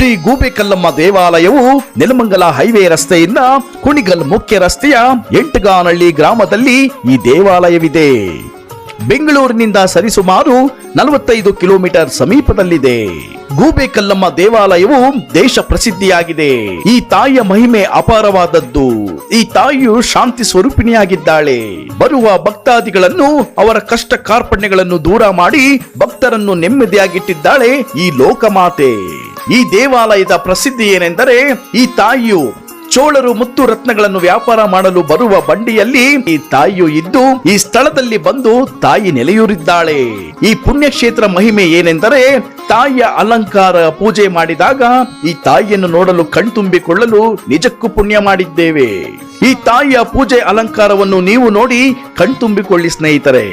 ಶ್ರೀ ಗೂಬೆಕಲ್ಲಮ್ಮ ದೇವಾಲಯವು ನೆಲಮಂಗಲ ಹೈವೇ ರಸ್ತೆಯಿಂದ ಕುಣಿಗಲ್ ಮುಖ್ಯ ರಸ್ತೆಯ ಎಂಟಗಾನಹಳ್ಳಿ ಗ್ರಾಮದಲ್ಲಿ ಈ ದೇವಾಲಯವಿದೆ. ಬೆಂಗಳೂರಿನಿಂದ ಸರಿಸುಮಾರು 45 ಕಿಲೋಮೀಟರ್ ಸಮೀಪದಲ್ಲಿದೆ. ಗೂಬೆಕಲ್ಲಮ್ಮ ದೇವಾಲಯವು ದೇಶ ಪ್ರಸಿದ್ಧಿಯಾಗಿದೆ. ಈ ತಾಯಿಯ ಮಹಿಮೆ ಅಪಾರವಾದದ್ದು. ಈ ತಾಯಿಯು ಶಾಂತಿ ಸ್ವರೂಪಿಣಿಯಾಗಿದ್ದಾಳೆ. ಬರುವ ಭಕ್ತಾದಿಗಳನ್ನು ಅವರ ಕಷ್ಟ ಕಾರ್ಪಣ್ಯಗಳನ್ನು ದೂರ ಮಾಡಿ ಭಕ್ತರನ್ನು ನೆಮ್ಮದಿಯಾಗಿಟ್ಟಿದ್ದಾಳೆ ಈ ಲೋಕಮಾತೆ. ಈ ದೇವಾಲಯದ ಪ್ರಸಿದ್ಧಿ ಏನೆಂದರೆ, ಈ ತಾಯಿಯು ಚೋಳರು ಮುತ್ತು ರತ್ನಗಳನ್ನು ವ್ಯಾಪಾರ ಮಾಡಲು ಬರುವ ಬಂಡಿಯಲ್ಲಿ ಈ ತಾಯಿಯು ಇದ್ದು ಈ ಸ್ಥಳದಲ್ಲಿ ಬಂದು ತಾಯಿ ನೆಲೆಯೂರಿದ್ದಾಳೆ. ಈ ಪುಣ್ಯಕ್ಷೇತ್ರ ಮಹಿಮೆ ಏನೆಂದರೆ, ತಾಯಿಯ ಅಲಂಕಾರ ಪೂಜೆ ಮಾಡಿದಾಗ ಈ ತಾಯಿಯನ್ನು ನೋಡಲು ಕಣ್ತುಂಬಿಕೊಳ್ಳಲು ನಿಜಕ್ಕೂ ಪುಣ್ಯ ಮಾಡಿದ್ದೇವೆ. ಈ ತಾಯಿಯ ಪೂಜೆ ಅಲಂಕಾರವನ್ನು ನೀವು ನೋಡಿ ಕಣ್ತುಂಬಿಕೊಳ್ಳಿ ಸ್ನೇಹಿತರೆ.